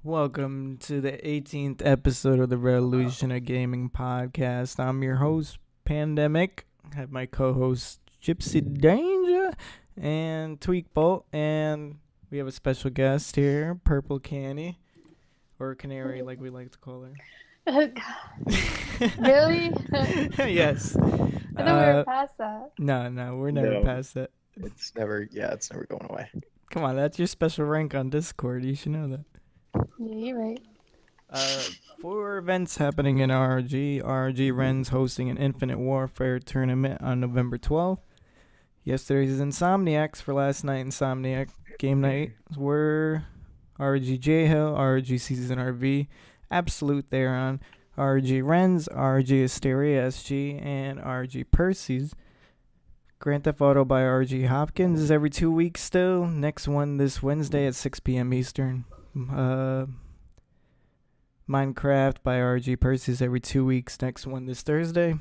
Welcome to the 18th episode of the Revolution of Gaming podcast. I'm your host, Pandemic. I have my co-host, Gypsy Danger and Tweakbolt, and we have a special guest here, Purple Canny, or Canary, like we like to call her. Really? Yes. I thought we were past that. No, we're never No. past that. It's never going away. Come on, that's your special rank on Discord. You should know that. Yeah, you're right. 4 events happening in RRG. RRG Ren's hosting an Infinite Warfare tournament on November 12th. Yesterday's Insomniacs for last night. Insomniac game night were RRG J-Hill, RRG Season RV, Absolute Theron, RRG Ren's, RRG Asteria SG, and RRG Percy's. Grand Theft Auto by RRG Hopkins is every 2 weeks still. Next one this Wednesday at 6 p.m. Eastern. Minecraft by RG Percy's every 2 weeks. Next one this Thursday.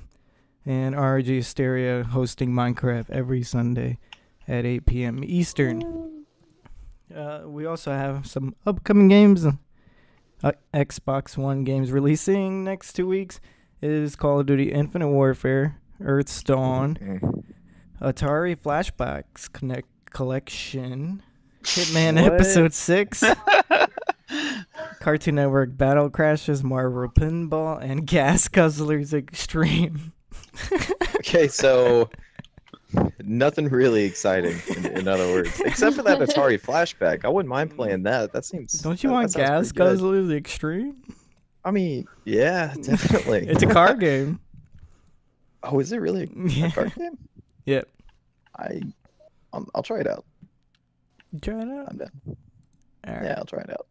And RG Asteria hosting Minecraft every Sunday at 8 p.m. Eastern. We also have some upcoming games. Xbox One games releasing next 2 weeks. It is Call of Duty Infinite Warfare, Earth's Dawn, Atari Flashbacks Collection, Hitman Episode 6, Cartoon Network Battle Crashes, Marvel Pinball, and Gas Guzzlers Extreme. Okay, so nothing really exciting, in other words, except for that Atari flashback. I wouldn't mind playing that. That seems. Don't you that want sounds Gas pretty good. Guzzlers Extreme? I mean, yeah, definitely. It's a car game. Oh, is it really a card game? Yep. I'll try it out. Try it out. I'm down. All right. Yeah, I'll try it out.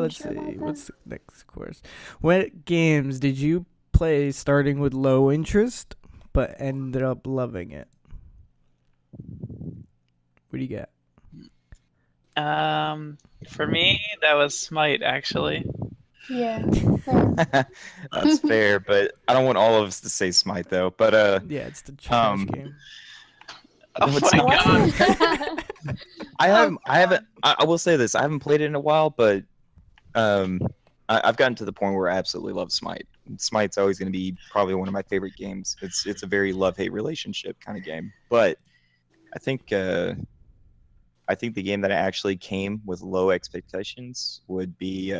Let's sure see. about that? What's the next course? What games did you play starting with low interest but ended up loving it? What do you got? For me, that was Smite, actually. Yeah. Same. That's fair, but I don't want all of us to say Smite though. But Yeah, it's the trash game. Oh What's my not- god. I will say this. I haven't played it in a while, but I've gotten to the point where I absolutely love Smite. Smite's always going to be probably one of my favorite games. It's a very love-hate relationship kind of game. But I think the game that actually came with low expectations would be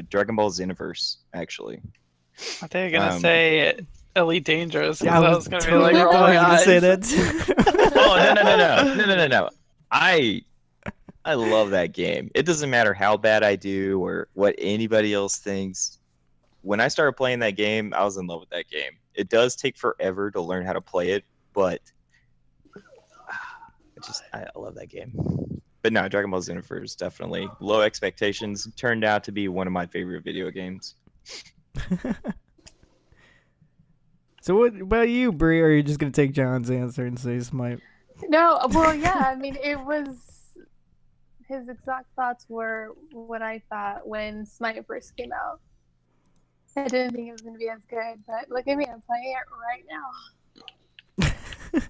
Dragon Ball Xenoverse, actually. I think you're gonna Um, say Elite Dangerous. 'Cause Yeah, I I was was gonna be like, totally roll my going to say eyes. that. Oh no! I love that game. It doesn't matter how bad I do or what anybody else thinks. When I started playing that game, I was in love with that game. It does take forever to learn how to play it, but I love that game. But no, Dragon Ball Xenoverse definitely low expectations. Turned out to be one of my favorite video games. So what about you, Bree? Or are you just going to take John's answer and say Smite? No, well, yeah, I mean, it was. His exact thoughts were what I thought when Smite first came out. I didn't think it was going to be as good, but look at me, I'm playing it right now.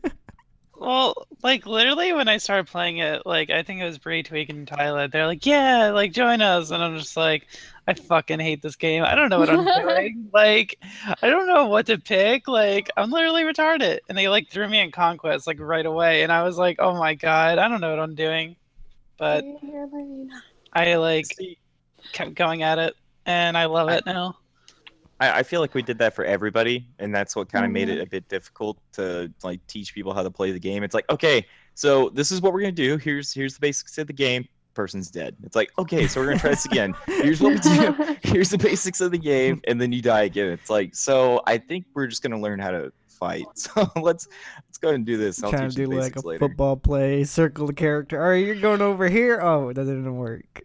Well, like literally when I started playing it, like I think it was Bree, Tweak, and Tyler. They're like, "Yeah, like join us," and I'm just like, "I fucking hate this game. I don't know what I'm doing. Like, I don't know what to pick. Like, I'm literally retarded." And they like threw me in Conquest like right away, and I was like, "Oh my god, I don't know what I'm doing." But You're learning. I like See, kept going at it, and I love it now. I feel like we did that for everybody, and that's what kind of made it a bit difficult to like teach people how to play the game. It's like, okay, so this is what we're gonna do. Here's the basics of the game. Person's dead. It's like, okay, so we're gonna try this again. Here's what we do. Here's the basics of the game, and then you die again. It's like, so I think we're just gonna learn how to fight. So let's go ahead and do this. I'll Trying teach to you do the like basics a later. football play, circle the character. All right, you're going over here. Oh, that didn't work.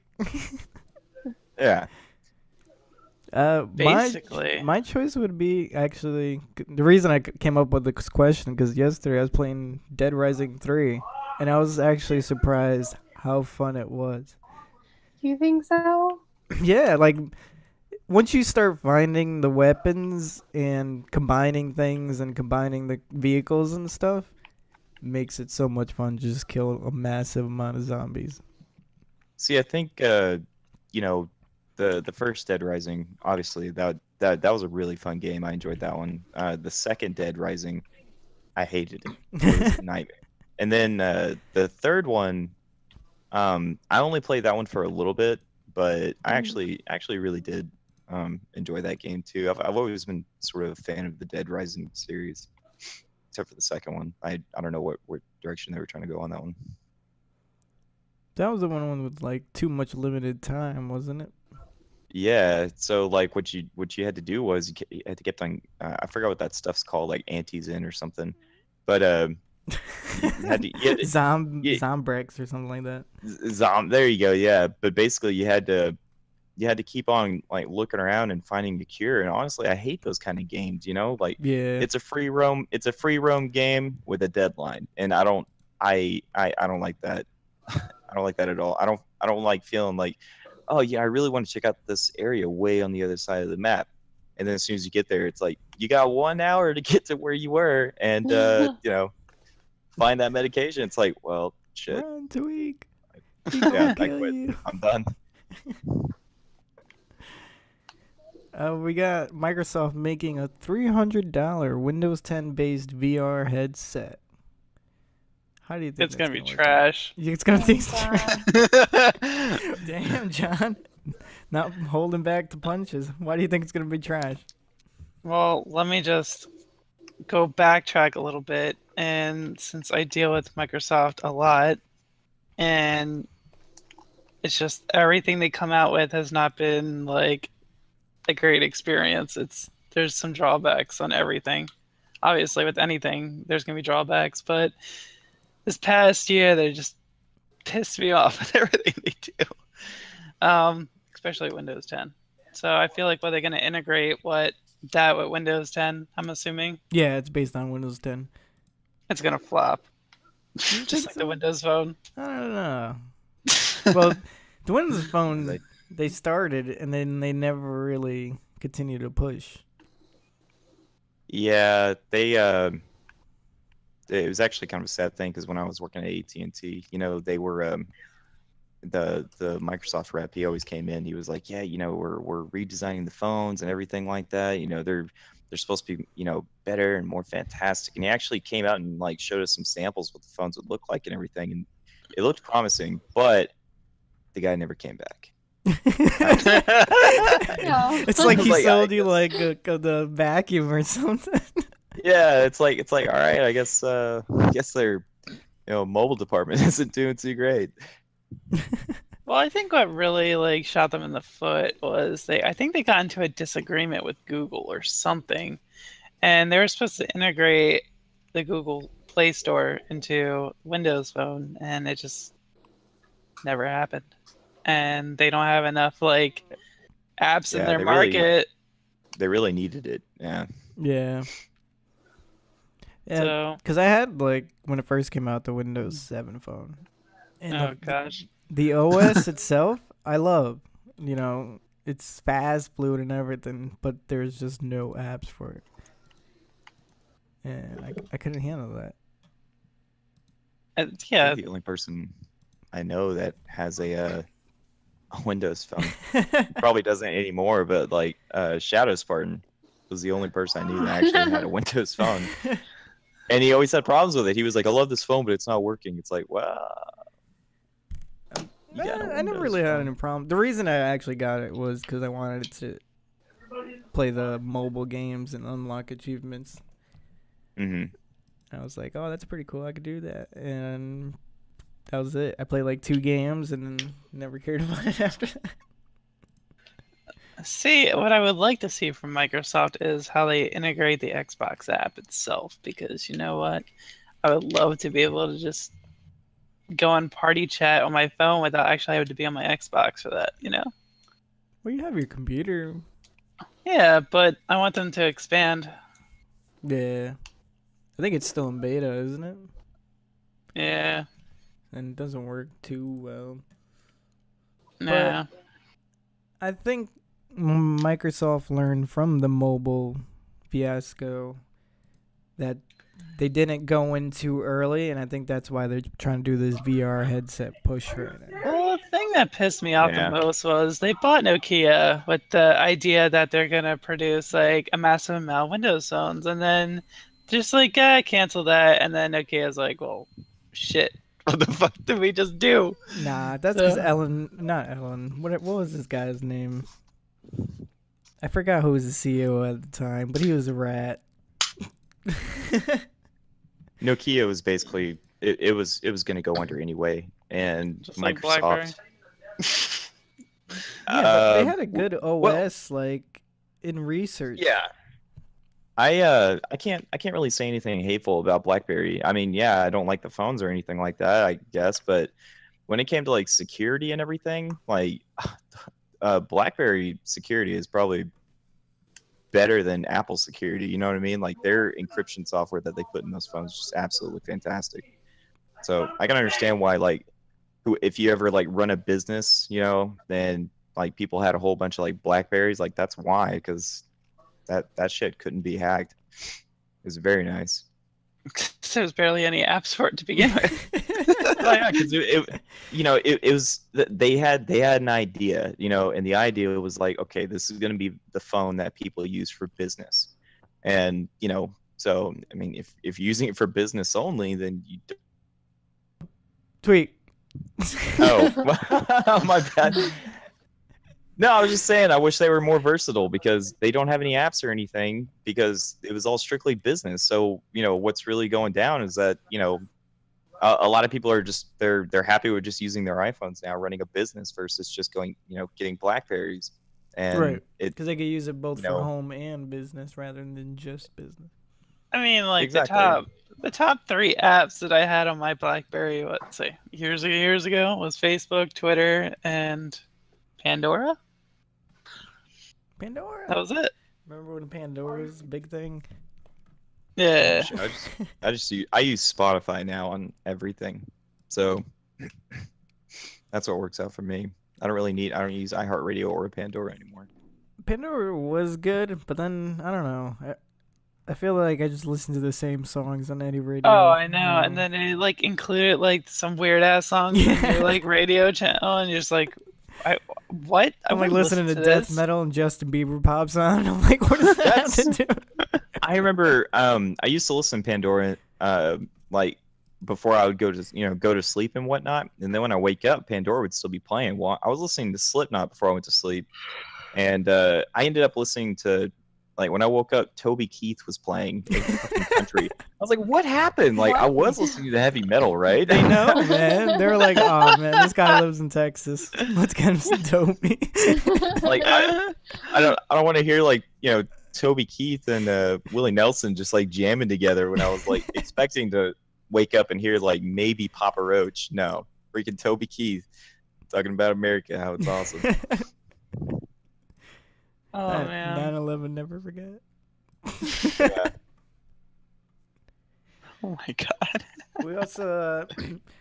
Yeah. Basically. My choice would be actually the reason I came up with this question because yesterday I was playing Dead Rising 3 and I was actually surprised how fun it was. You think so? Yeah, like once you start finding the weapons and combining things and combining the vehicles and stuff, makes it so much fun to just kill a massive amount of zombies. See, I think the first Dead Rising, obviously that was a really fun game. I enjoyed that one. The second Dead Rising, I hated it. It was a nightmare. And then the third one, I only played that one for a little bit, but I actually really did enjoy that game too. I've always been sort of a fan of the Dead Rising series, except for the second one. I don't know what direction they were trying to go on that one. That was the one with like too much limited time, wasn't it? Yeah, so like what you had to do was you had to get on. I forgot what that stuff's called, like antes in or something, but you had to yeah, Zombrex or something like that. There you go. Yeah, but basically you had to keep on like looking around and finding the cure. And honestly, I hate those kind of games. Like Yeah. it's a free roam game with a deadline, and I don't like that. I don't like that at all. I don't like feeling like, oh yeah, I really want to check out this area way on the other side of the map. And then as soon as you get there, it's like you got 1 hour to get to where you were, and find that medication. It's like, well, shit. Run, Tweak. Yeah, I quit. I'm done. We got Microsoft making a $300 Windows 10 based VR headset. How do you think It's gonna be work out? trash. It's gonna be God. Damn, John. Not holding back the punches. Why do you think it's gonna be trash? Well, let me just go backtrack a little bit. And since I deal with Microsoft a lot, and it's just everything they come out with has not been like a great experience. There's some drawbacks on everything. Obviously, with anything, there's gonna be drawbacks, but this past year they just pissed me off with everything they do. Especially Windows 10. So I feel like they're gonna integrate with Windows 10, I'm assuming. Yeah, it's based on Windows 10. It's gonna flop. think Just like so? the Windows Phone. I don't know. Well, the Windows Phone, they started and then they never really continued to push. Yeah, it was actually kind of a sad thing because when I was working at AT&T, they were the Microsoft rep. He always came in. He was like, yeah, we're redesigning the phones and everything like that. They're supposed to be better and more fantastic. And he actually came out and like showed us some samples what the phones would look like and everything, and it looked promising. But the guy never came back. It's like he Like, sold you like the vacuum or something. Yeah, it's like all right. I guess their mobile department isn't doing too great. Well, I think what really shot them in the foot was I think they got into a disagreement with Google or something, and they were supposed to integrate the Google Play Store into Windows Phone, and it just never happened. And they don't have enough apps in their market. They really needed it. Yeah. Yeah. Yeah, So, because I had when it first came out the Windows 7 phone. And gosh. the OS itself, I love. It's fast, fluid, and everything, but there's just no apps for it. And I couldn't handle that. Yeah. I'm the only person I know that has a Windows phone. Probably doesn't anymore, but Shadow Spartan was the only person I knew that actually had a Windows phone. And he always had problems with it. He was like, I love this phone, but it's not working. It's like, wow. I never really had any problem. The reason I actually got it was because I wanted to play the mobile games and unlock achievements. Mm-hmm. I was like, oh, that's pretty cool. I could do that. And that was it. I played 2 games and then never cared about it after that. See, what I would like to see from Microsoft is how they integrate the Xbox app itself, because you know what? I would love to be able to just go on party chat on my phone without actually having to be on my Xbox for that, Well, you have your computer. Yeah, but I want them to expand. Yeah. I think it's still in beta, isn't it? Yeah. And it doesn't work too well. Nah. I think Microsoft learned from the mobile fiasco that they didn't go in too early, and I think that's why they're trying to do this VR headset push right now. Well, the thing that pissed me off Yeah. the most was they bought Nokia with the idea that they're gonna produce like a massive amount of Windows phones, and then just like cancel that, and then Nokia's like, well, shit, what the fuck did we just do? Nah, that's because So- not Ellen. What was this guy's name? I forgot who was the CEO at the time, but he was a rat. Nokia was basically it was going to go under anyway, and Just like BlackBerry. Microsoft. Yeah, but they Um, had a good OS, well- like in research. Yeah. I can't really say anything hateful about BlackBerry. I mean, yeah, I don't like the phones or anything like that, I guess, but when it came to like security and everything, like BlackBerry security is probably better than Apple security, you know what I mean? Like their encryption software that they put in those phones is just absolutely fantastic. So I can understand why like if you ever like run a business, you know, then like people had a whole bunch of like Blackberries, like that's why, because that shit couldn't be hacked. It was very nice. There's barely any apps for it to begin with. Oh, yeah, because it was they had an idea, you know, and the idea was like, okay, this is going to be the phone that people use for business, and you know, so I mean, if you're using it for business only, then you. Tweet. Oh, my bad. No, I was just saying, I wish they were more versatile because they don't have any apps or anything because it was all strictly business. So, you know, what's really going down is that, you know, a lot of people are just, they're happy with just using their iPhones now, running a business versus just going, you know, getting Blackberries. And Right. it, Because they could use it both you for know- home and business rather than just business. I mean, like Exactly. the top 3 apps that I had on my BlackBerry, let's say years ago, was Facebook, Twitter, and Pandora. Pandora. That was it. Remember when Pandora's a big thing? Yeah. I use Spotify now on everything. So that's what works out for me. I don't use iHeartRadio or Pandora anymore. Pandora was good, but then I don't know. I feel like I just listen to the same songs on any radio. Oh, I know. And then it like included like some weird ass songs in your like radio channel, and you're just like, what? I'm like wouldn't listening to listen death this. metal and Justin Bieber pops on. I'm like, what does that have to do? I remember I used to listen to Pandora like before I would go to sleep and whatnot, and then when I wake up, Pandora would still be playing. Well, I was listening to Slipknot before I went to sleep, and I ended up listening to like when I woke up, Toby Keith was playing in fucking country. I was like, what happened? Like I was listening to heavy metal, right? They know, man. They're like, oh man, this guy lives in Texas. Let's get him some Toby. Like I don't want to hear like, you know, Toby Keith and Willie Nelson just like jamming together when I was like expecting to wake up and hear like maybe Papa Roach. No, freaking Toby Keith talking about America, how it's awesome. Oh man. 9/11, never forget. Yeah. Oh my god. We also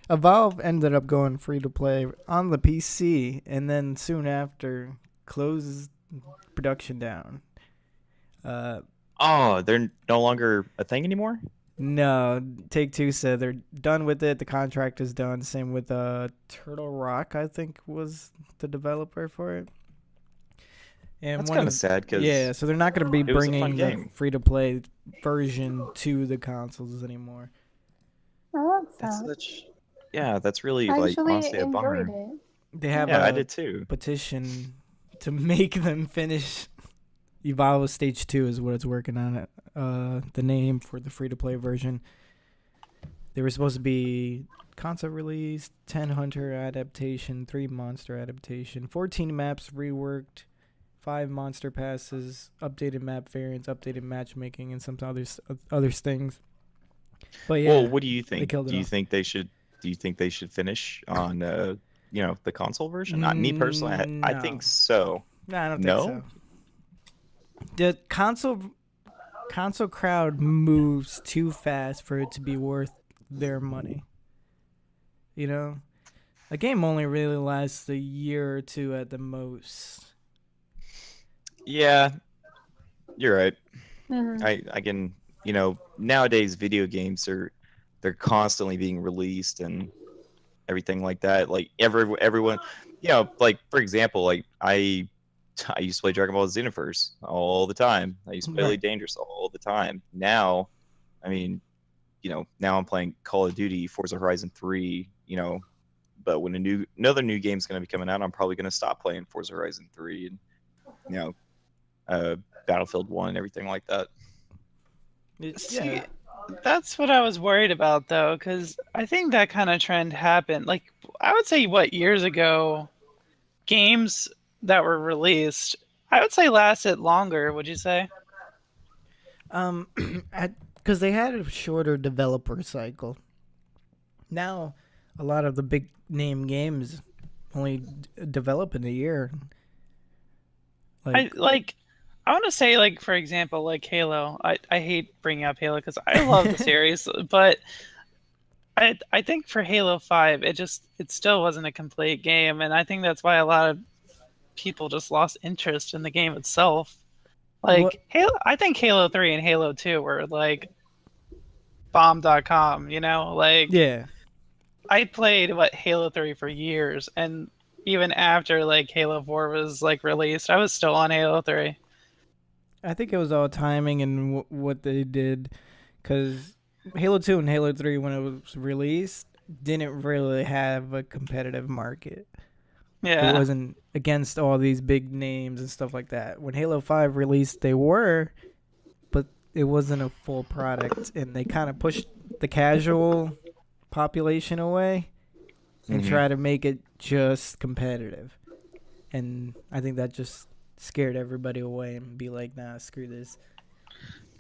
Evolve ended up going free to play on the PC, and then soon after closed production down. Oh, they're no longer a thing anymore? No, Take-Two said they're done with it. The contract is done. Same with Turtle Rock, I think, was the developer for it. And That's kind of sad because yeah, so they're not going to be it was a fun bringing the game. free-to-play version to the consoles anymore. Oh, that's sad. that's really I like actually honestly a bummer. enjoyed it. They have Yeah, I a did too. petition to make them finish Evolve Stage 2 is what it's working on. The name for the free-to-play version. They were supposed to be console release, 10 Hunter adaptation, 3 Monster adaptation, 14 maps reworked, 5 Monster passes, updated map variants, updated matchmaking, and some other things. But yeah, Well, what do you think? killed it Do you off. think they should finish on the console version? Not me personally. I No. think so. no, I don't think No? so. The console crowd moves too fast for it to be worth their money. You know, a game only really lasts a year or two at the most. Yeah, you're right. Mhm. I can, nowadays video games they're constantly being released, and everything like that. Like everyone, like for example, like I used to play Dragon Ball Xenoverse all the time. I used to play Elite Dangerous all the time. Now, I mean, now I'm playing Call of Duty, Forza Horizon 3, but when another new game's going to be coming out, I'm probably going to stop playing Forza Horizon 3 and, Battlefield 1 and everything like that. See, that's what I was worried about, though, because I think that kind of trend happened. Like, I would say, years ago, games that were released, I would say lasted longer, would you say? Because they had a shorter developer cycle. Now, a lot of the big name games only develop in a year. I want to say, like, for example, like Halo. I hate bringing up Halo because I love the series, but I think for Halo 5, it still wasn't a complete game, and I think that's why a lot of people just lost interest in the game itself. Like I think Halo 3 and Halo 2 were like bomb.com, like yeah. I played Halo 3 for years, and even after like Halo 4 was like released, I was still on Halo 3. I think it was all timing and what they did, because Halo 2 and Halo 3, when it was released, didn't really have a competitive market. Yeah. It wasn't against all these big names and stuff like that. When Halo 5 released, they were, but it wasn't a full product, and they kind of pushed the casual population away and try to make it just competitive. And I think that just scared everybody away and be like, nah, screw this.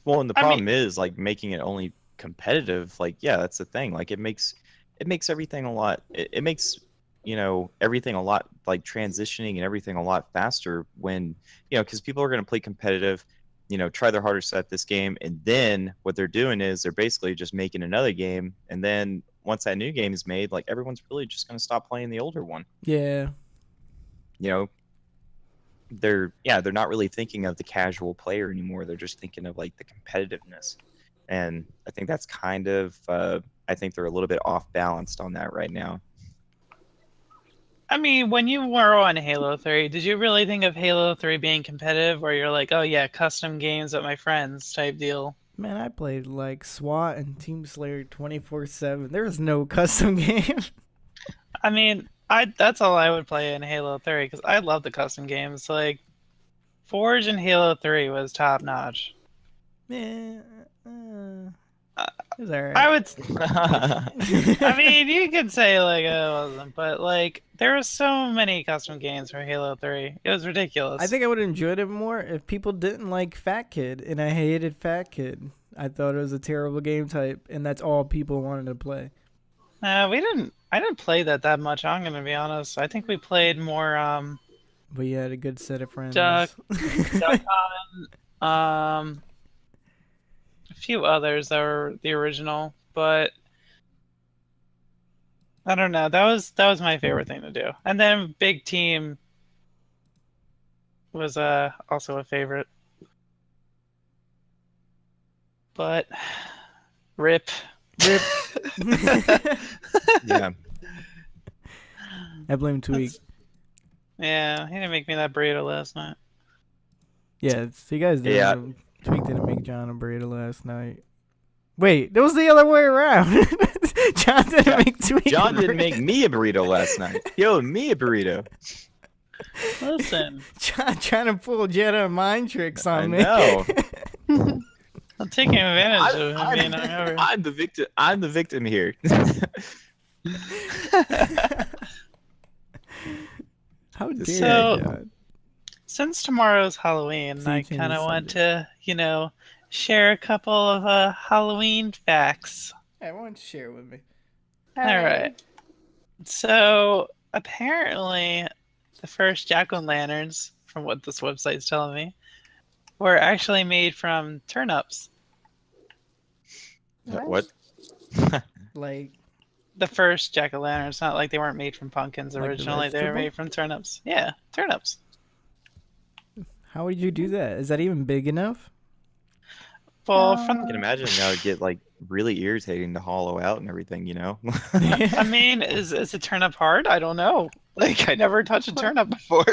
Well, and the problem is like making it only competitive. Like, yeah, that's the thing. Like, it makes everything a lot. It makes everything a lot, like transitioning and everything a lot faster when because people are going to play competitive, try their hardest at this game, and then what they're doing is they're basically just making another game, and then once that new game is made, like everyone's really just going to stop playing the older one. Yeah. They're not really thinking of the casual player anymore. They're just thinking of like the competitiveness, and I think that's kind of I think they're a little bit off balanced on that right now. I mean, when you were on Halo 3, did you really think of Halo 3 being competitive, or you're like, oh yeah, custom games with my friends type deal? Man, I played like SWAT and Team Slayer 24/7. There was no custom game. I mean, that's all I would play in Halo 3 because I love the custom games. Like, Forge in Halo 3 was top notch. Man, it was alright. I would. I mean, you could say like it wasn't, but like there were so many custom games for Halo 3. It was ridiculous. I think I would have enjoyed it more if people didn't like Fat Kid, and I hated Fat Kid. I thought it was a terrible game type, and that's all people wanted to play. I didn't play that much. I'm gonna be honest. I think we played more. But you had a good set of friends. Duck Hunt, a few others that were the original, but I don't know. That was my favorite thing to do. And then Big Team was also a favorite. But rip. Yeah. I blame Tweak. Yeah, he didn't make me that burrito last night. Yeah, so you guys didn't. Yeah. Tweak didn't make John a burrito last night. Wait, that was the other way around. John didn't make Tweak. John didn't make me a burrito last night. He owed me a burrito. Listen. John trying to pull Jedi mind tricks on me. I know. I'm taking advantage of him being hungover. I'm the victim. I'm the victim here. How dare So- you, John? Since tomorrow's Halloween, So you I can kind of decide want to, share a couple of Halloween facts. I want to share with me. All right. So apparently, the first jack-o'-lanterns, from what this website's telling me, were actually made from turnips. What? Like, The first jack-o'-lanterns, not like they weren't made from pumpkins Like the originally. They were vegetable? made from turnips. Yeah, turnips. how would you do that? Is that even big enough? Well, I can imagine that would get like really irritating to hollow out and everything, you know? I mean, is a turnip hard? I don't know. Like, I never touched a turnip before.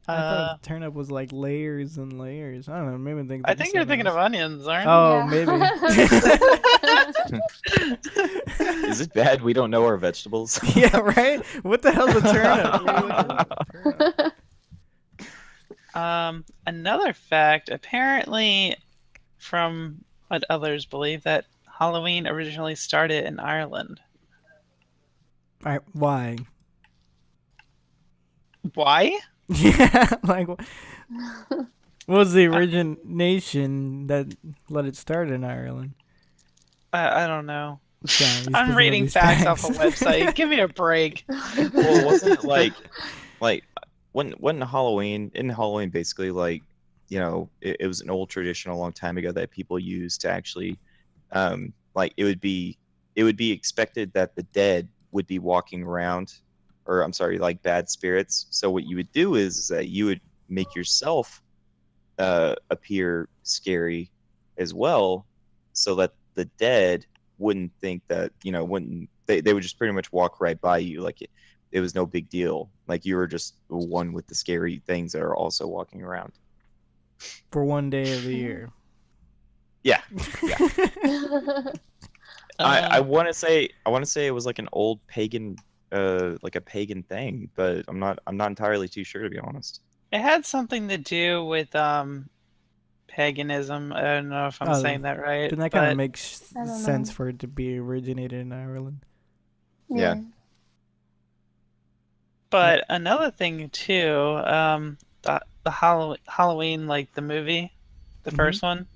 I thought turnip was like layers and layers. I don't know. Maybe I'm thinking I think you're thinking of onions, aren't you? Oh, Yeah. maybe. Is it bad we don't know our vegetables? Yeah, right? What the hell's a turnip? What are you looking at? Turnip. Another fact, apparently, from what others believe, that Halloween originally started in Ireland. Alright, why? Why? Yeah, like, what was the origination that let it start in Ireland? I don't know. Yeah, he's I'm picking up reading these facts off a website. Give me a break. Well, wasn't it like when Halloween basically, like, you know, it was an old tradition a long time ago that people used to actually like it would be expected that the dead would be walking around, or I'm sorry, like bad spirits. So what you would do is that you would make yourself appear scary as well, so that the dead wouldn't think that, you know, they would just pretty much walk right by you, like it was no big deal, like you were just one with the scary things that are also walking around. For one day of the year. Yeah. I Uh, want to say it was like an old pagan, like a pagan thing, but I'm not entirely too sure, to be honest. It had something to do with paganism. I don't know if I'm Oh, saying that right. Then that kind of but makes I don't sense know. for it to be originated in Ireland. Yeah. But another thing too, the Halloween, like the movie, the Mhm. first one.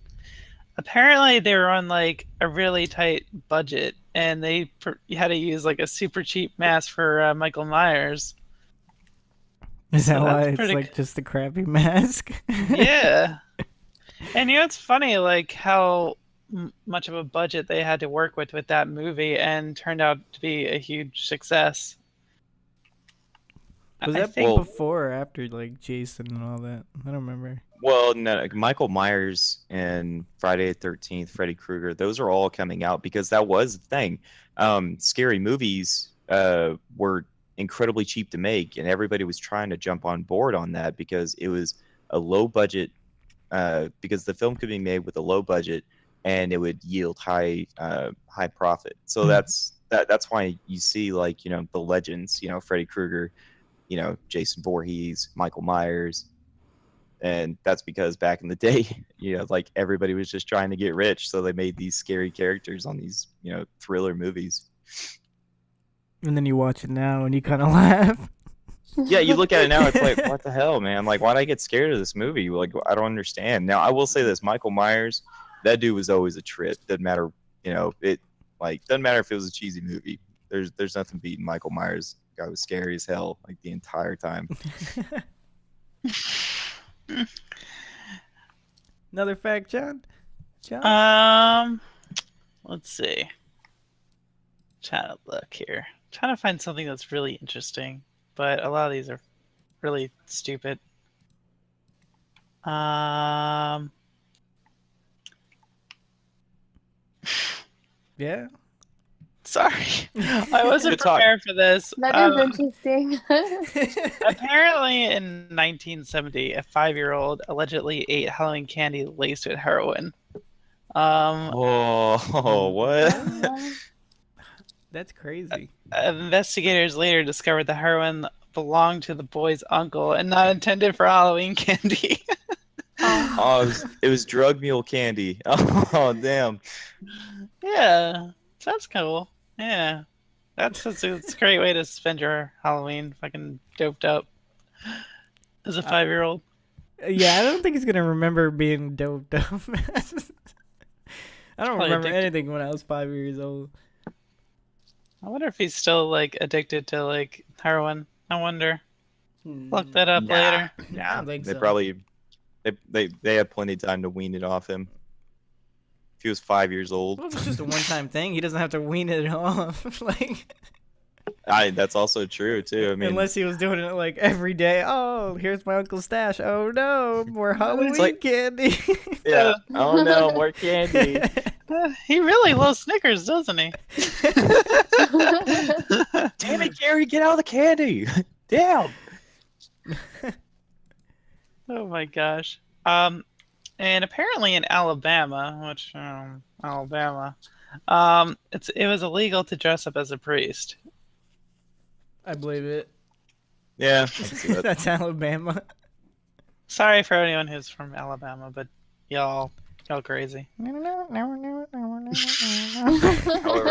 Apparently, they were on like a really tight budget, and you had to use like a super cheap mask for Michael Myers. Is So that why that's it's pretty like just a crappy mask? Yeah, and you know it's funny like how much of a budget they had to work with that movie, and turned out to be a huge success. Was I that think Well, before or after like Jason and all that? I don't remember. well, no, like, Michael Myers and Friday the 13th, Freddy Krueger, those are all coming out because that was the thing. Scary movies were incredibly cheap to make, and everybody was trying to jump on board on that because it was a low budget, because the film could be made with a low budget and it would yield high profit. So that's why you see, like, you know, the legends, you know, Freddy Krueger, you know, Jason Voorhees, Michael Myers. And that's because back in the day, you know, like everybody was just trying to get rich, so they made these scary characters on these, you know, thriller movies. And then you watch it now and you kind of laugh. Yeah, you look at it now, it's like, what the hell, man? Like, why'd I get scared of this movie? Like, I don't understand. Now, I will say this: Michael Myers, that dude was always a trip. Doesn't matter, you know, doesn't matter if it was a cheesy movie. There's nothing beating Michael Myers. Guy was scary as hell, like the entire time. Another fact, John? John? let's see. Trying to look here. Trying to find something that's really interesting, but a lot of these are really stupid. Yeah? Sorry, I wasn't Good talk. prepared for this. That is interesting. Apparently, in 1970, a 5-year-old allegedly ate Halloween candy laced with heroin. Oh, what? That's crazy. Investigators later discovered the heroin belonged to the boy's uncle and not intended for Halloween candy. Oh, it was drug mule candy. Oh, damn. Yeah, that's cool. Yeah, it's a great way to spend your Halloween, fucking doped up as a 5-year-old. Yeah, I don't think he's gonna remember being doped up. I don't Probably remember addicted. anything when I was 5 years old. I wonder if he's still like addicted to like heroin. I wonder. Look that up Nah. later. I Yeah, don't think they so. probably they had plenty of time to wean it off him. If he was 5 years old. Well, if it's just a one-time thing, he doesn't have to wean it off. Like, That's also true too. I mean, Unless he was doing it like every day. Oh, here's my uncle's stash. Oh no, more Halloween like- candy. yeah. Oh no, more candy. He really loves Snickers, doesn't he? Damn it, Gary, get out of the candy. Damn. Oh my gosh. And apparently in Alabama, which Alabama, it was illegal to dress up as a priest. I believe it. Yeah, I can see that. That's Alabama. Sorry for anyone who's from Alabama, but y'all crazy. However,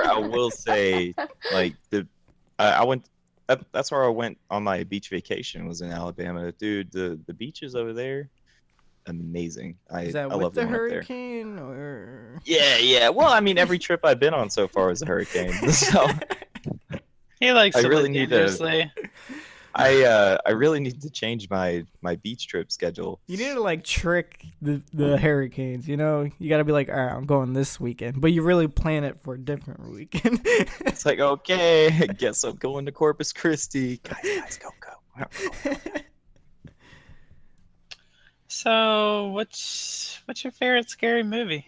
I will say, like I went. That's where I went on my beach vacation. Was in Alabama, dude. The beaches over there, amazing. Is that I with love the going up there. hurricane or? Yeah. Well, I mean, every trip I've been on so far is a hurricane. So He likes I to really live need to- dangerously. I really need to change my beach trip schedule. You need to like trick the hurricanes, you know? You gotta be like, all right, I'm going this weekend. But you really plan it for a different weekend. It's like, okay, guess I'm going to Corpus Christi. Guys, go. So, what's your favorite scary movie?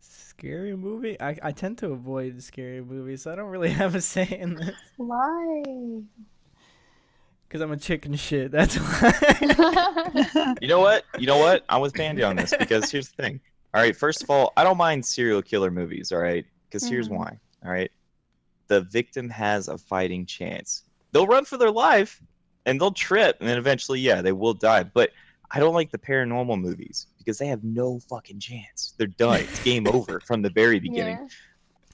Scary movie? I tend to avoid scary movies, so I don't really have a say in this. Why? Because I'm a chicken shit, that's why. You know what? I'm with Pandy on this because here's the thing. All right, first of all, I don't mind serial killer movies, all right? Because here's Mhm. why, all right? The victim has a fighting chance. They'll run for their life, and they'll trip, and then eventually, yeah, they will die. But I don't like the paranormal movies because they have no fucking chance. They're done. It's game over from the very beginning. Yeah.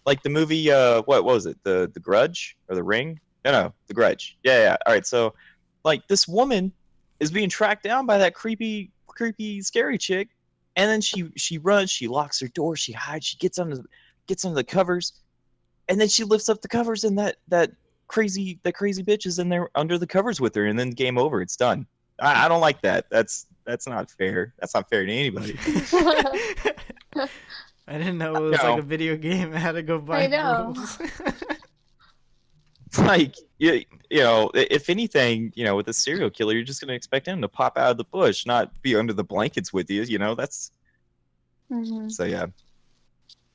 Like the movie, what was it? The Grudge or The Ring? No, The Grudge. Yeah. All right, so like this woman is being tracked down by that creepy, scary chick, and then she runs, she locks her door, she hides, she gets under the covers, and then she lifts up the covers, and that crazy bitch is in there under the covers with her, and then game over. It's done. I don't like that. That's not fair. That's not fair to anybody. I didn't know it was No. like a video game. I had to go buy I know. rules. Like you know, if anything, you know, with a serial killer, you're just gonna expect him to pop out of the bush, not be under the blankets with you. You know, that's Mhm. so yeah.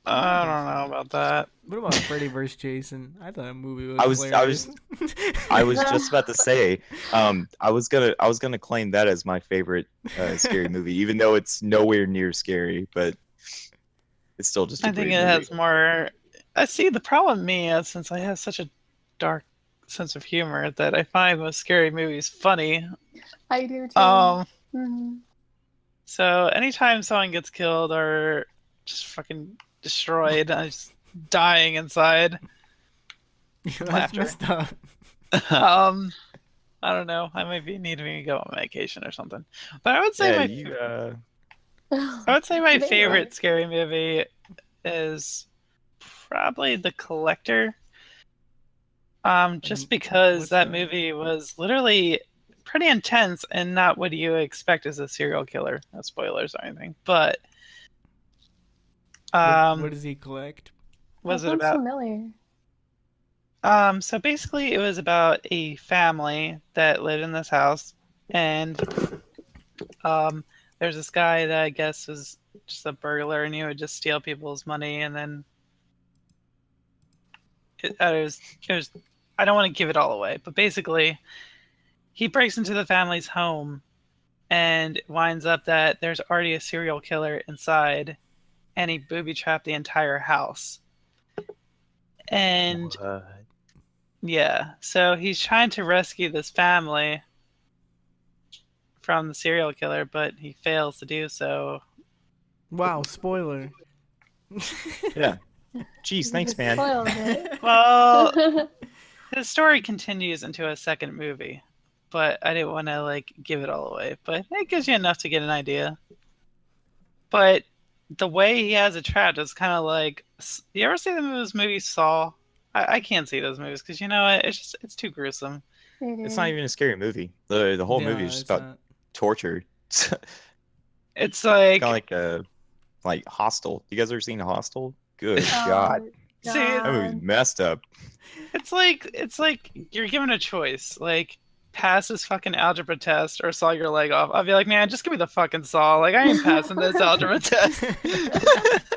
I don't know about that. What about Freddy vs. Jason? I thought that movie was I was- hilarious. I was just about to say, I was gonna claim that as my favorite scary movie, even though it's nowhere near scary, but it's still just. I think it has more. I see the problem with me is since I have such a dark sense of humor that I find most scary movies funny. I do too. Mhm. So anytime someone gets killed or just fucking destroyed, I'm just dying inside. That's Laughter. messed up. I don't know. I might be needing to go on vacation or something. But I would say my They favorite are. scary movie is probably The Collector. Just because what's that that? movie was literally pretty intense and not what you expect as a serial killer. No spoilers or anything. But What does he collect? was That it sounds about? familiar. So basically, it was about a family that lived in this house, and there's this guy that I guess was just a burglar, and he would just steal people's money, and then it was. I don't want to give it all away, but basically, he breaks into the family's home, and it winds up that there's already a serial killer inside, and he booby trapped the entire house, and. Yeah, so he's trying to rescue this family from the serial killer, but he fails to do so. Wow, spoiler. Yeah. Jeez, thanks, You man. spoiled it. Well, the story continues into a second movie, but I didn't want to like give it all away. But it gives you enough to get an idea. But the way he has it trapped is kind of like, you ever see those movies Saw? I can't see those movies because you know what? It's too gruesome. It's not even a scary movie. The whole movie is just it's about not. torture. It's It's like kind of like Hostel. You guys ever seen Hostel? Good Oh, God. See, That movie's God. messed up. it's like you're given a choice, like pass this fucking algebra test or saw your leg off. I'll be like, man, just give me the fucking saw. Like I ain't passing this algebra test.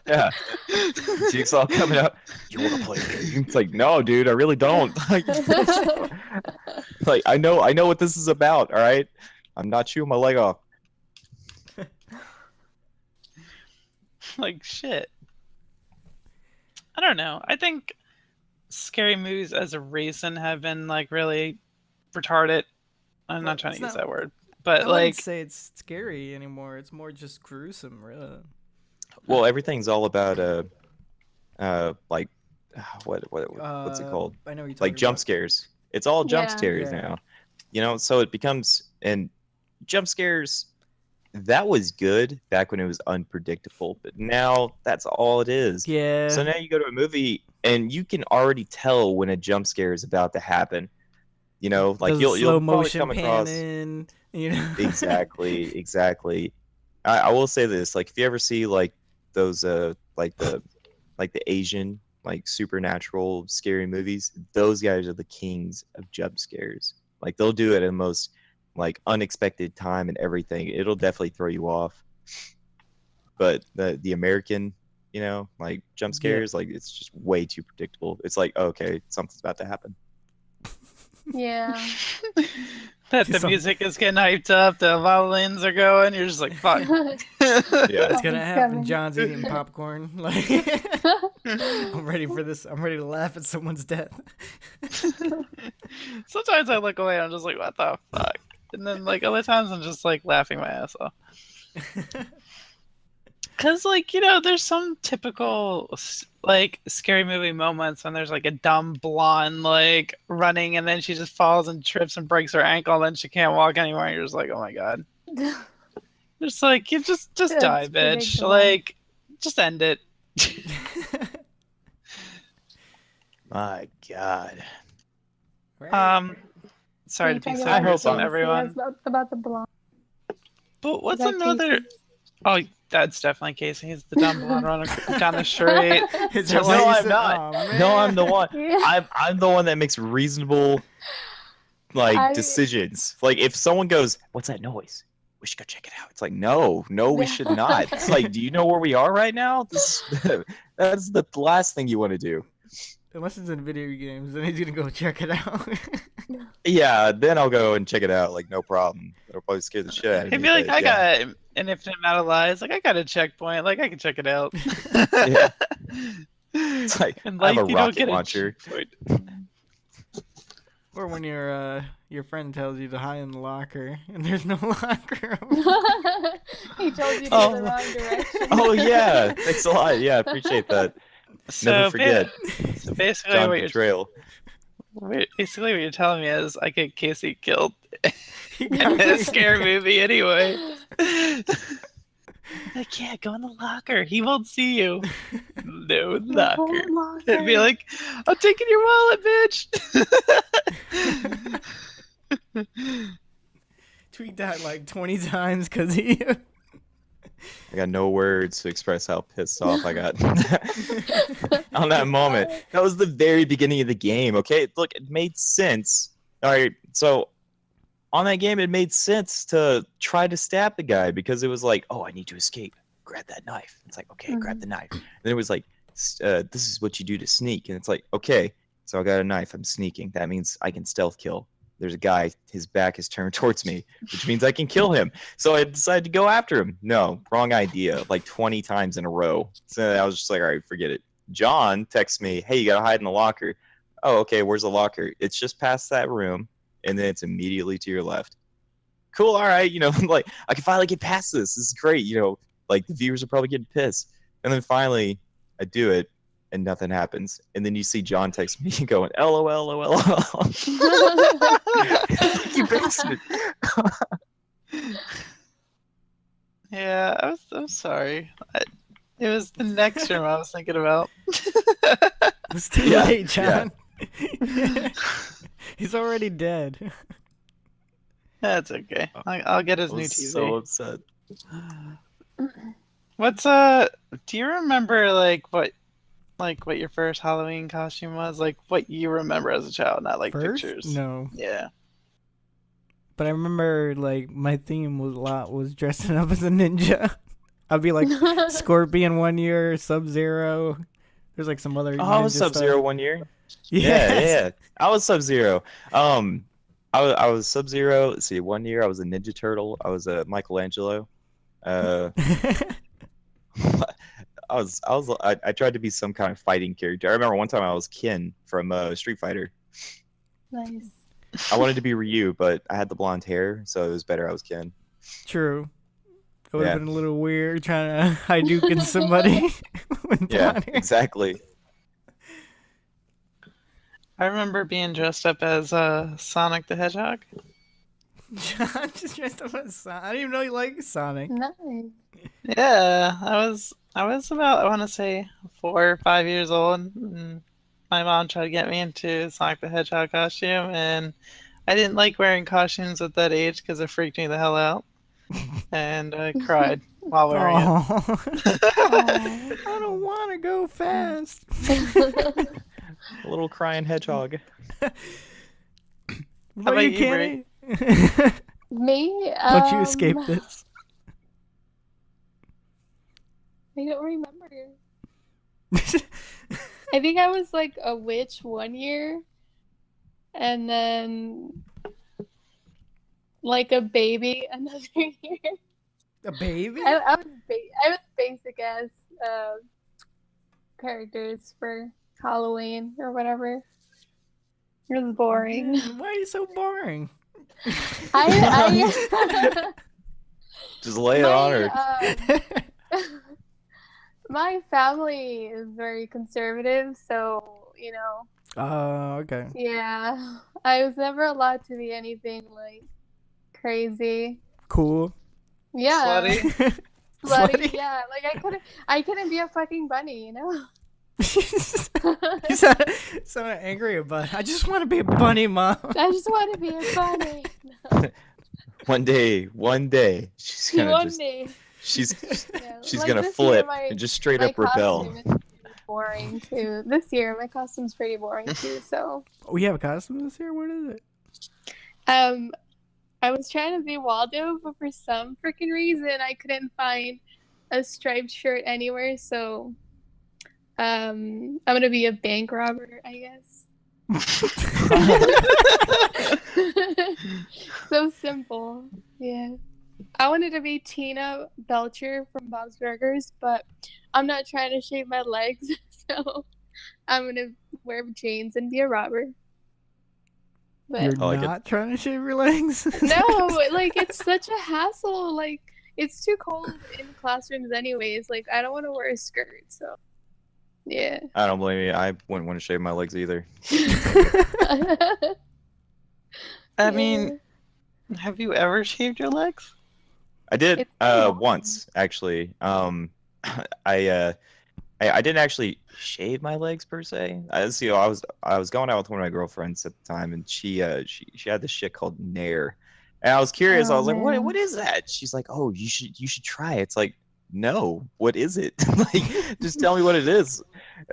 Yeah. Jigsaw coming out. You want to play a game? It's like, no, dude, I really don't. Like, I know what this is about. All right, I'm not chewing my leg off. Like shit. I don't know. I think scary movies as a reason have been like really retarded. I'm Well, not trying to it's use not- that word, I but wouldn't like say it's scary anymore. It's more just gruesome, really. Well, everything's all about like what's it called? I know what you're talking Like jump about. scares. It's all jump Yeah. scares Yeah. now. You know, so it becomes and jump scares. That was good back when it was unpredictable, but now that's all it is. Yeah. So now you go to a movie and you can already tell when a jump scare is about to happen. You know, like Does you'll slow probably motion come across panning, you know. exactly. I will say this, like if you ever see like those like the Asian like supernatural scary movies, those guys are the kings of jump scares. Like they'll do it in the most like unexpected time and everything. It'll definitely throw you off. But the American, you know, like jump Yeah. scares, like it's just way too predictable. It's like, okay, something's about to happen. Yeah. that the Some- music is getting hyped up, the violins are going, you're just like, fuck. Yeah. It's gonna Oh, happen. coming. John's eating popcorn. Like, I'm ready for this. I'm ready to laugh at someone's death. Sometimes I look away and I'm just like, what the fuck? And then like other times I'm just like laughing my ass off. Cause like, you know, there's some typical like scary movie moments when there's like a dumb blonde like running and then she just falls and trips and breaks her ankle and then she can't walk anymore and you're just like, oh my god. Just like you just That's die, bitch. predictable. Like just end it. My God. Right. Sorry Are to you be talking so I hope about gruesome, I'm- everyone. about the blonde. But what's Is that another? Casey? Oh, that's definitely Casey. He's the dumb blonde runner down the street. Is that Just- why No, you I'm said- not. Aw, No, I'm man. the one. Yeah. I'm the one that makes reasonable like decisions. Like if someone goes, "What's that noise?" We should go check it out. It's like, no, we should not. It's like, do you know where we are right now? That's the last thing you want to do. Unless it's in video games, then he's gonna go check it out. Yeah, then I'll go and check it out. Like, no problem. It'll probably scare the shit out of He'd me. be like, but I yeah. got an infinite amount of lives. Like, I got a checkpoint. Like, I can check it out. Yeah. It's like, In I have life, a you don't rocket get launcher. a checkpoint. Or when your friend tells you to hide in the locker and there's no locker. He told you to Oh. go the wrong direction. Oh yeah, thanks a lot. Yeah, appreciate that. So, Never forget. So basically, John what you're Betrayal. basically what you're telling me is I get Casey killed He in got a me. scary movie anyway. Like, yeah, go in the locker. He won't see you. No locker. And be like, I'm taking your wallet, bitch. Tweaked that like 20 times because he. I got no words to express how pissed off I got on that moment. That was the very beginning of the game. Okay, look, it made sense. All right, so on that game, it made sense to try to stab the guy because it was like, oh, I need to escape. Grab that knife. It's like, okay, grab the knife. And then it was like, this is what you do to sneak. And it's like, okay, so I got a knife. I'm sneaking. That means I can stealth kill. There's a guy, his back is turned towards me, which means I can kill him. So I decided to go after him. No, wrong idea, like 20 times in a row. So I was just like, all right, forget it. John texts me, hey, you got to hide in the locker. Oh, okay, where's the locker? It's just past that room, and then it's immediately to your left. Cool, all right, you know, like, I can finally get past this. This is great, you know, like, the viewers are probably getting pissed. And then finally, I do it, and nothing happens. And then you see John text me going, LOL, LOL. You bastard. Yeah, I'm sorry. It was the next room I was thinking about. It's too Yeah, late, John. He's already dead. That's okay. I'll get his I new was TV. so upset. What's do you remember like what like what your first Halloween costume was? Like what you remember as a child, not like First? pictures. No. Yeah. But I remember like my theme was dressing up as a ninja. I'd be like Scorpion one year, Sub-Zero. There's like some other Oh, I was ninja Sub-Zero stuff. one year. Yes. Yeah. I was Sub-Zero. I was Sub-Zero. Let's see, one year I was a Ninja Turtle. I was a Michelangelo. Uh, I tried to be some kind of fighting character. I remember one time I was Ken from Street Fighter. Nice. I wanted to be Ryu, but I had the blonde hair, so it was better I was Ken. True. It would have Yeah. been a little weird trying to Hadouken somebody with Yeah, blonde hair. exactly. I remember being dressed up as Sonic the Hedgehog. John just dressed up as Sonic. I didn't even know you liked Sonic. Nice. Yeah, I was about, I want to say 4 or 5 years old, and my mom tried to get me into Sonic the Hedgehog costume, and I didn't like wearing costumes at that age because it freaked me the hell out, and I cried while wearing it. Aw. Aw. I don't want to go fast. A little crying hedgehog. What about about you, you, Canny? Me? Don't you escape this? I don't remember. I think I was like a witch one year, and then like a baby another year. A baby? I was basic as characters for Halloween or whatever. It was boring. Why are you so boring? I Just lay it on her. my family is very conservative, so Oh, okay. yeah, I was never allowed to be anything like crazy. Cool. Yeah, Slutty. slutty. Yeah, like I couldn't be a fucking bunny, You sound angry about it. I just want to be a bunny, Mom. I just want to be a bunny. One day, she's gonna One just day. she's Yeah. she's Like gonna this flip year, and just straight my up rebel. costume is pretty boring too. This year, my costume's pretty boring too. So, We have a costume this year? What is it? I was trying to be Waldo, but for some freaking reason, I couldn't find a striped shirt anywhere. So, I'm gonna be a bank robber, I guess. So simple. Yeah. I wanted to be Tina Belcher from Bob's Burgers, but I'm not trying to shave my legs, so I'm gonna wear jeans and be a robber. But You're I like it. not trying to shave your legs? no, like it's such a hassle. Like it's too cold in classrooms anyways. Like I don't want to wear a skirt, so yeah. I don't blame you. I wouldn't want to shave my legs either. I mean, have you ever shaved your legs? I did It's long. once actually. I didn't actually shave my legs per se. I was going out with one of my girlfriends at the time, and she had this shit called Nair, and I was curious. I Oh, was like, man. what is that? She's like, oh, you should try it. It's like, no, what is it? Like, just tell me what it is.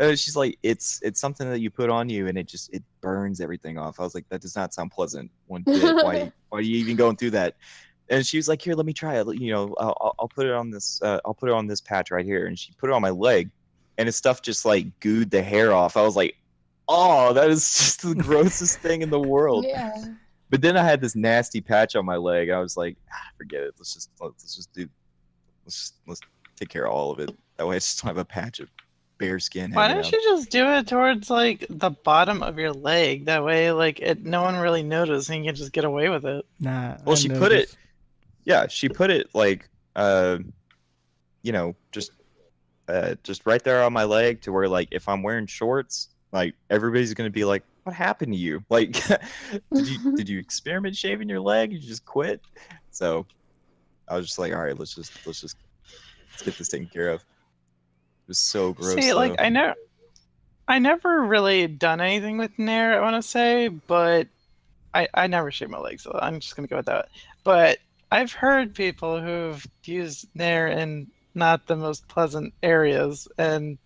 She's like, it's something that you put on you, and it burns everything off. I was like, that does not sound pleasant one bit. Why are you even going through that? And she was like, here, let me try it. I'll put it on this. I'll put it on this patch right here. And she put it on my leg, and his stuff just like gooed the hair off. I was like, oh, that is just the grossest thing in the world. Yeah. But then I had this nasty patch on my leg. I was like, forget it. Let's take care of all of it. That way I just don't have a patch of bare skin. Why hanging don't out. you just do it towards like the bottom of your leg? That way, like no one really notices, and you can just get away with it. Nah. Well, I she know put this. it. Yeah, she put it like, just right there on my leg, to where like if I'm wearing shorts, like everybody's gonna be like, "What happened to you? Like, did you experiment shaving your leg? You just quit?" So I was just like, "All right, let's get this taken care of." It was so gross. See, like though. I never really done anything with Nair, I want to say, but I never shaved my legs, so I'm just gonna go with that. But I've heard people who've used Nair in not the most pleasant areas, and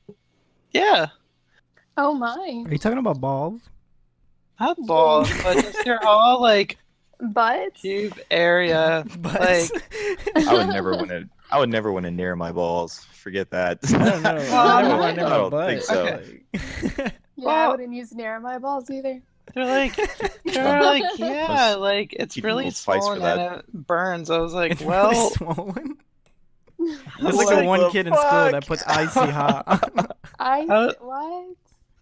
yeah, Oh my. Are you talking about balls? Not balls, but just your whole like But pube area. Butts. Like, I would never want to. I would never want to near my balls. Forget that. I don't know. Well, I never want to I my don't butt. think so. Like- yeah, I Well- wouldn't use near my balls either. they're like, yeah, like it's keep a really little spice for swollen and that. it burns. I was like, it's well, really swollen. I There's was like a like, one the kid in school that fuck? puts icy hot. What?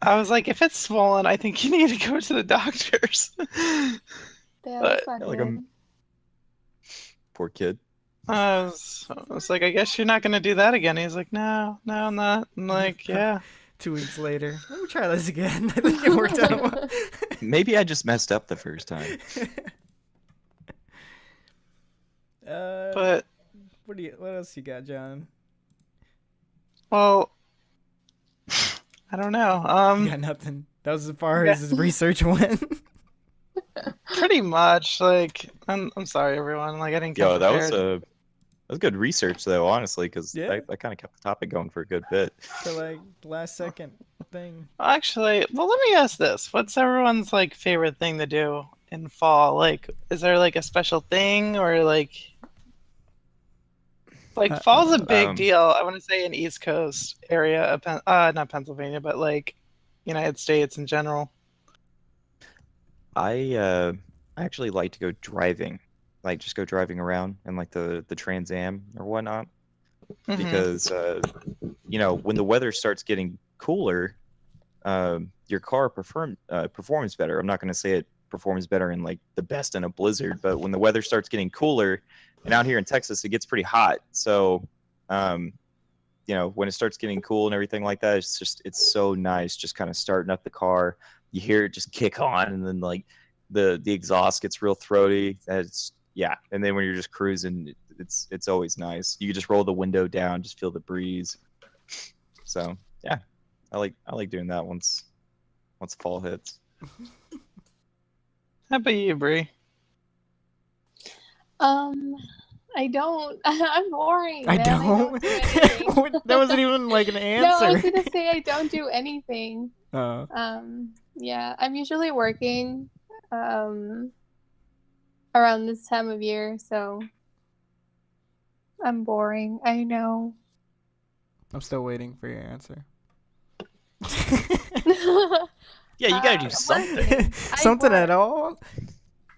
I was like, if it's swollen, I think you need to go to the doctors. Yeah, that's not Yeah, like good. Poor kid. I was like, I guess you're not gonna do that again. He's like, no, I'm not. I'm like, yeah. 2 weeks later, let me try this again. I think it worked out well. Maybe I just messed up the first time. But what else you got, John? well, I don't know. You got nothing. That was as far Yeah. as his research went. Pretty much. Like, I'm sorry, everyone. Like, I didn't come Yo, that was prepared. that was good research though, honestly, because Yeah. that kind of kept the topic going for a good bit. For like last second thing. Actually, well, let me ask this: what's everyone's like favorite thing to do in fall? Like, is there like a special thing or like fall's a big Um, deal? I want to say in East Coast area of not Pennsylvania, but like United States in general. I actually like to go driving, like just go driving around in like the Trans Am or whatnot, Mhm. because when the weather starts getting cooler, your car performs better. I'm not going to say it performs better in like the best in a blizzard, but when the weather starts getting cooler, and out here in Texas it gets pretty hot, so when it starts getting cool and everything like that, it's so nice just kind of starting up the car. You hear it just kick on, and then like the exhaust gets real throaty. And then when you're just cruising, it's always nice. You can just roll the window down, just feel the breeze. So yeah, I like doing that once fall hits. How about you, Bree? I don't. I'm boring. I man. don't. do anything. That wasn't even like an No, I was answer. gonna say I don't do anything. Oh. Yeah, I'm usually working around this time of year, so I'm boring. I know. I'm still waiting for your answer. Yeah, you gotta do I'm something. working. Something work. at all?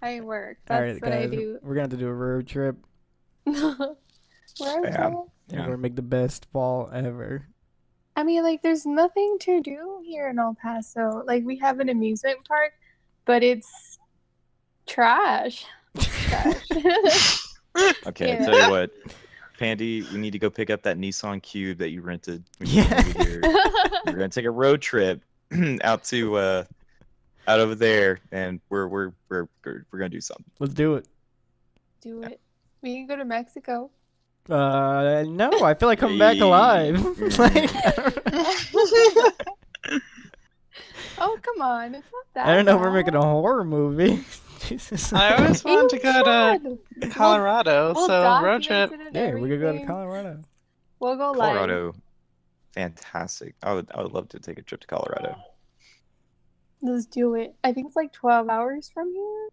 I work. All That's right, what I guys. do. We're gonna have to do a road trip. Where is Yeah. it? We're Yeah. gonna make the best fall ever. I mean, like, there's nothing to do here in El Paso. Like, we have an amusement park, but it's trash. Trash. Okay, Yeah. I tell you what, Pandy, we need to go pick up that Nissan Cube that you rented when you Yeah. came over here. We're gonna take a road trip out over there, and we're gonna do something. Let's do it. Do it. We can go to Mexico. No, I feel like coming back Hey. alive. Like, I don't know. Oh, come on. It's not that I don't know if we're bad. making a horror movie. Jesus. I always wanted to go to should. Colorado, We'll so road document trip. it and Yeah, we could go to everything. Colorado. We'll go live. Colorado, fantastic. I would love to take a trip to Colorado. Let's do it. I think it's like 12 hours from here.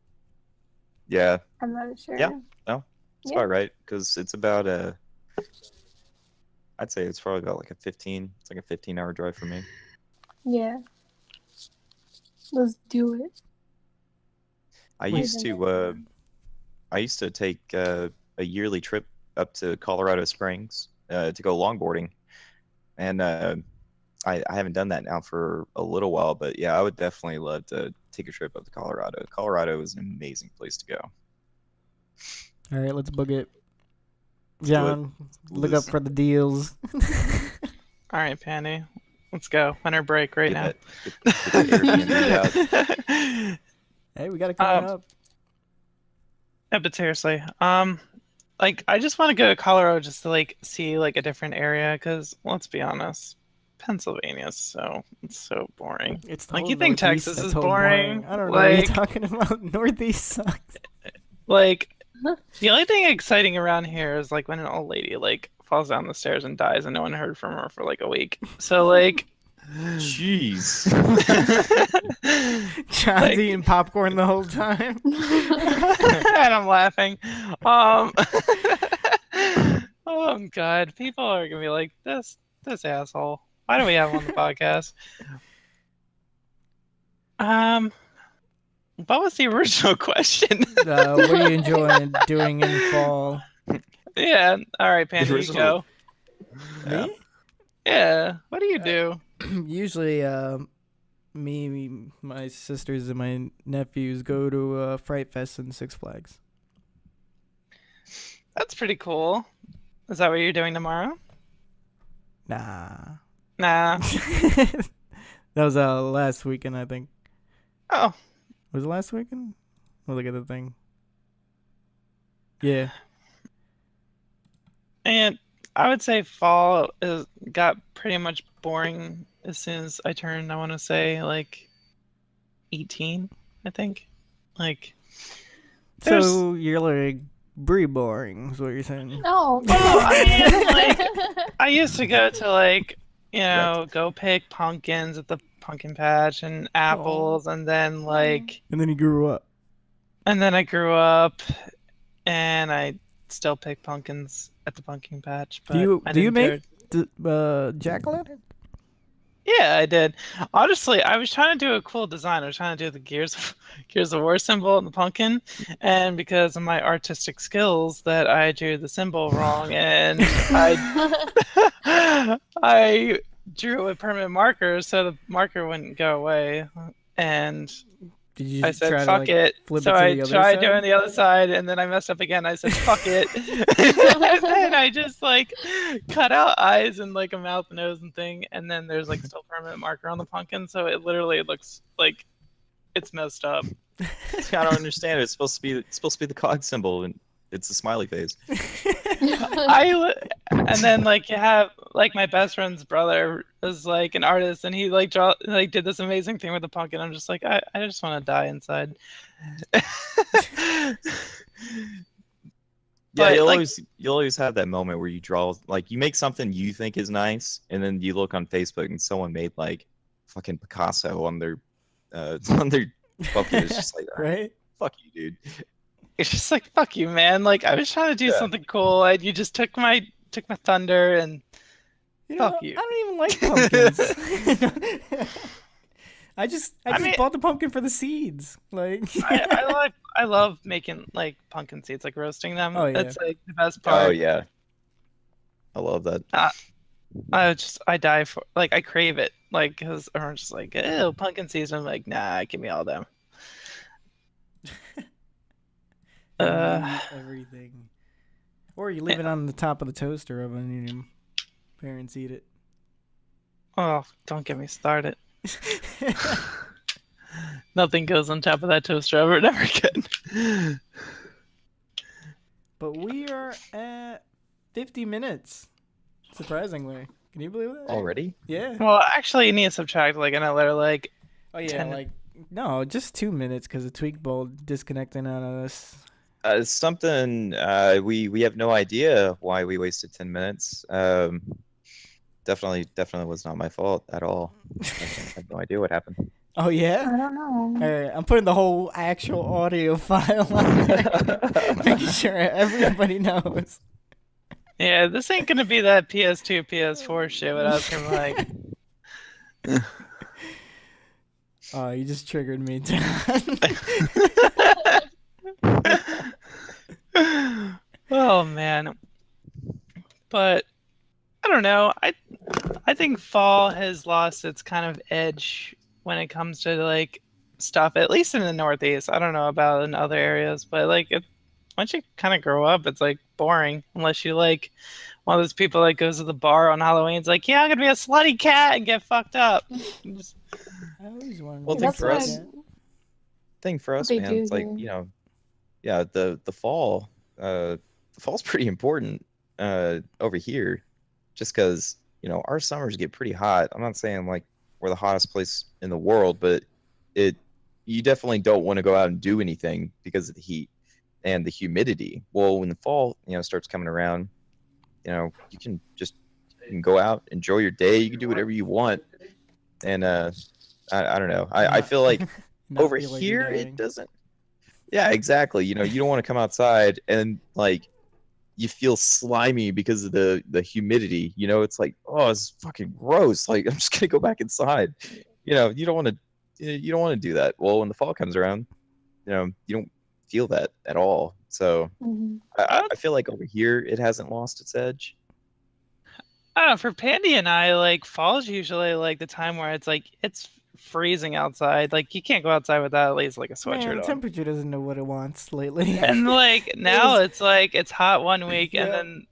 Yeah, I'm not sure. Yeah. it's Yeah. about right, because it's about I'd say it's probably about like a 15-hour drive for me. Yeah. Let's do it. I Wait. used to take a yearly trip up to Colorado Springs to go longboarding, and I haven't done that now for a little while, but yeah, I would definitely love to take a trip up to Colorado. Colorado is an amazing place to go. All right, let's book it. do it. John, look up for the deals. All right, Panny, let's go. Winter break right now. Get that Airbnb out. Hey, we got it coming up. Yeah, but seriously, like I just want to go to Colorado just to like see like a different area, because let's be honest, Pennsylvania is it's so boring. It's the like, whole you think Northeast Texas that's is so boring? I don't know what you're Like- talking about. Northeast sucks. Like the only thing exciting around here is like when an old lady like falls down the stairs and dies and no one heard from her for like a week. So like Jeez. John's Like- eating popcorn the whole time. And I'm laughing. Oh God, people are gonna be like, this asshole. Why do we have him on the podcast? What was the original question? What are you enjoying doing in fall? Yeah. All right, Panda, you original- go. Me? Yeah. What do you do? Usually, me, my sisters, and my nephews go to Fright Fest and Six Flags. That's pretty cool. Is that what you're doing tomorrow? Nah. Nah. That was last weekend, I think. Oh. Was it last weekend? I'll look at the thing. Yeah. And I would say fall got pretty much boring as soon as I turned, I want to say, like 18, I think. Like, there's- So you're like pretty boring, is what you're saying. Oh, Well, I mean, like, I used to go to, like, you know, go pick pumpkins at the pumpkin patch and apples, and then, like, And then you grew up. and then I grew up and I still pick pumpkins at the pumpkin patch. But Do you I do you didn't make the jack-o'-lantern? Yeah, I did. Honestly, I was trying to do a cool design. I was trying to do the Gears of War symbol and the pumpkin, and because of my artistic skills, that I drew the symbol wrong, and I drew a permanent marker, so the marker wouldn't go away, and Did you I said, try to, fuck like, it. flip So it to I the other tried side? doing the other side, and then I messed up again. I said, fuck it. And then I just, like, cut out eyes and, like, a mouth, nose, and thing. And then there's, like, still permanent marker on the pumpkin. So it literally looks like it's messed up. I don't understand it. It's supposed to be the cog symbol, and it's a smiley face. And then, like, you have, like, my best friend's brother is, like, an artist, and he, like, did this amazing thing with the pumpkin. I'm just like, I just want to die inside. Yeah, But, you'll like- always have that moment where you draw, like, you make something you think is nice, and then you look on Facebook and someone made, like, fucking Picasso on their pumpkin. It's just like, Right? fuck you, dude. It's just like, fuck you, man. Like, I was trying to do Yeah. something cool, and you just took my thunder, and You know, Fuck you. I don't even like pumpkins. I just mean- bought the pumpkin for the seeds. Like I love making, like, pumpkin seeds, like roasting them. Oh, yeah. It's like the best part. Oh yeah, I love that. I die for, like, I crave it, like, because everyone's just like, ew, pumpkin seeds. I'm like, nah, give me all them. everything. Or you leave it on the top of the toaster oven and your parents eat it. Oh, don't get me started. Nothing goes on top of that toaster oven ever again. But we are at 50 minutes. Surprisingly. Can you believe that? Already? Yeah. Well, actually, you need to subtract, like, another, like, Oh yeah, 10. like no, just 2 minutes because of Tweakbolt disconnecting out of us. Something we have no idea why we wasted 10 minutes. Definitely was not my fault at all. I have no idea what happened. Oh yeah. I don't know. All right, I'm putting the whole actual audio file on there, making sure everybody knows. yeah, this ain't gonna be that PS2, PS4 shit without some, like, Oh, you just triggered me, John. oh man. But I don't know. I think fall has lost its kind of edge when it comes to, like, stuff, at least in the Northeast. I don't know about in other areas, but, like, once you kind of grow up, it's, like, boring unless you, like, one of those people that goes to the bar on Halloween. It's like, yeah, I'm gonna be a slutty cat and get fucked up. Just- I always wanted Well, to think be for like us- that. Thing for us, They man, do it's like, here. you know, yeah, the fall, the fall's pretty important over here, just because, you know, our summers get pretty hot. I'm not saying like we're the hottest place in the world, but you definitely don't want to go out and do anything because of the heat and the humidity. Well, when the fall, you know, starts coming around, you know, you can go out, enjoy your day, you can do whatever you want, and I don't know. I feel like Not over feel like you're here it dying. doesn't. Yeah, exactly. You know, you don't want to come outside and like you feel slimy because of the humidity. You know, it's like, oh, it's fucking gross. Like I'm just gonna go back inside. You know, you don't want to do that. Well, when the fall comes around, you know, you don't feel that at all. So Mhm. I feel like over here it hasn't lost its edge. I don't know. For Pandy and I, like fall's usually like the time where it's like it's freezing outside. Like you can't go outside without at least like a Man, sweatshirt the on. temperature doesn't know what it wants lately. And like now was- it's like it's hot one week and Yep. then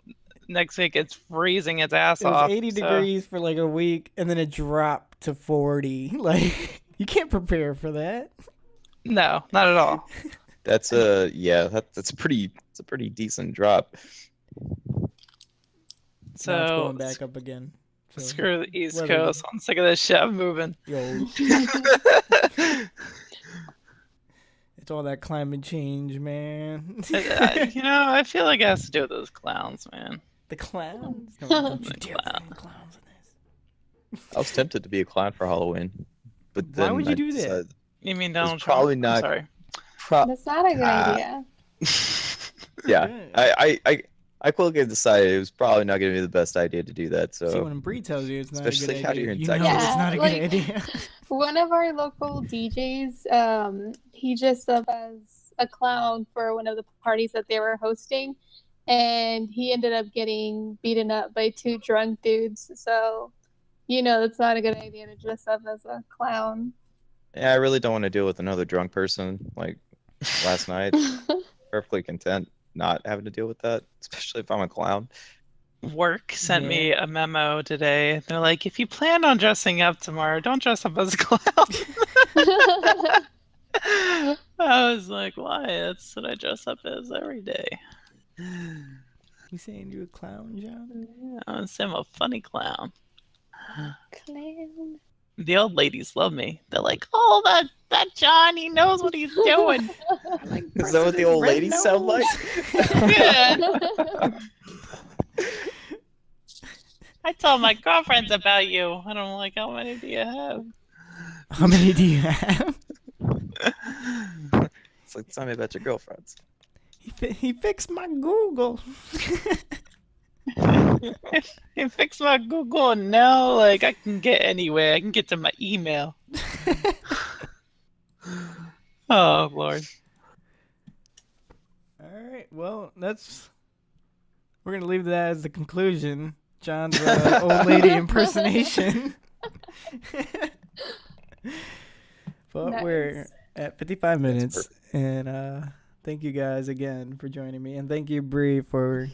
next week it's freezing its ass It was off. 80 so- degrees for like a week, and then it dropped to 40. Like, you can't prepare for that. No, not at all. That's that's a pretty decent drop. Now it's So going back up again. So, screw the East weather- Coast. I'm sick of this shit. I'm moving. Yo, it's all that climate change, man. You know, I feel like it has to do with those clowns, man. The clowns? No, don't you The dare clown. bring the clowns in this. I was tempted to be a clown for Halloween, but Why then would you I do that? decided- You mean Donald Trump? probably I'm not- sorry. That's not a good idea. Yeah, Okay. I quickly decided it was probably not going to be the best idea to do that. See, So when Bree tells you it's not a Especially good out idea, here in you know Texas. it's not a Yeah, good idea. One of our local DJs, he dressed up as a clown for one of the parties that they were hosting, and he ended up getting beaten up by two drunk dudes. So, you know, it's not a good idea to dress up as a clown. yeah, I really don't want to deal with another drunk person like last night. Perfectly content not having to deal with that, especially if I'm a clown. Work sent me a memo today. They're like, if you plan on dressing up tomorrow, don't dress up as a clown. I was like, why? That's what I dress up as every day. You saying you a clown, John? I'm a funny clown. Clown. The old ladies love me. They're like, oh, that John, he knows what he's doing. Is that what the old ladies sound like? Yeah. I told my girlfriends about you. And I'm like, how many do you have? How many do you have? It's like, tell me about your girlfriends. He fixed my Google. He fixed my Google and now like I can get anywhere. I can get to my email. Oh Lord. All right. Well, we're gonna leave that as the conclusion. John's old lady impersonation. But we're Nice. at 55 minutes, perfect. and thank you guys again for joining me, and thank you, Bree, for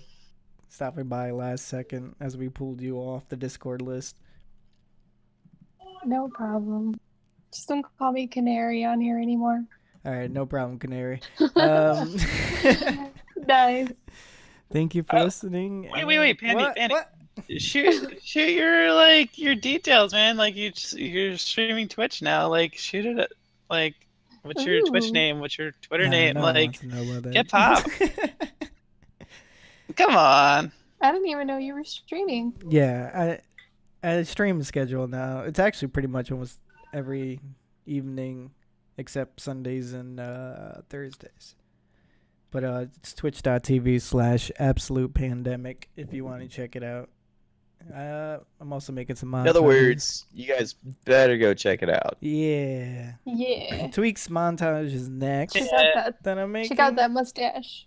stopping by last second as we pulled you off the Discord list. No problem. Just don't call me Canary on here anymore. All right, no problem, Canary. Nice. Thank you for listening. Wait, Pandy, What? Pandy. What? Shoot your details, man. Like you're streaming Twitch now. Like shoot it at, like what's your Twitch Ooh. name? What's your Twitter Nah, name? no one Like wants to know about that. get pop. Come on. I didn't even know you were streaming. Yeah, I stream schedule now. It's actually pretty much almost every evening except Sundays and Thursdays. But it's twitch.tv/absolutepandemic if you want to check it out. I'm also making some montages. In other words, you guys better go check it out. Yeah. Yeah. Tweak's montage is next. Check out that. Then I'm making. Check out that mustache.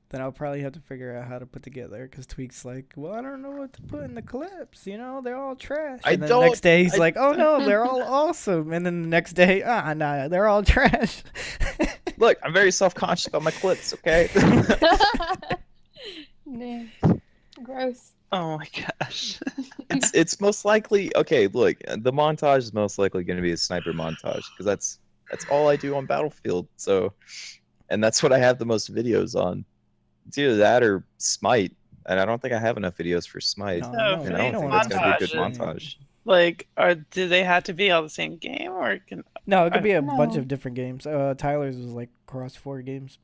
Then I'll probably have to figure out how to put together because Tweak's like, well, I don't know what to put in the clips. You know, they're all trash. I And then don't- the next day he's I- like, oh no, they're all awesome. And then the next day, nah, they're all trash. Look, I'm very self-conscious about my clips, okay? Nah. Gross. Oh my gosh. it's most likely okay. Look, the montage is most likely going to be a sniper montage because that's all I do on Battlefield. So, and that's what I have the most videos on. It's either that or Smite, and I don't think I have enough videos for Smite. No, So, no, and for I don't no think one that's going to be a good wants to- montage. Like, do they have to be all the same game, or can No, it could be a bunch No. of different games. Tyler's was like cross 4 games.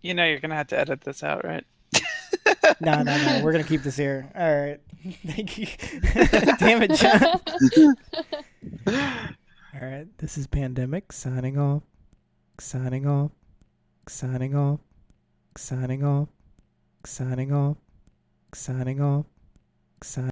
you know you're gonna have to edit this out, right? No, we're gonna keep this here. All right, thank you. Damn it, John. All right, this is Pandemic signing off, signing off, signing off, signing off, signing off, signing off, signing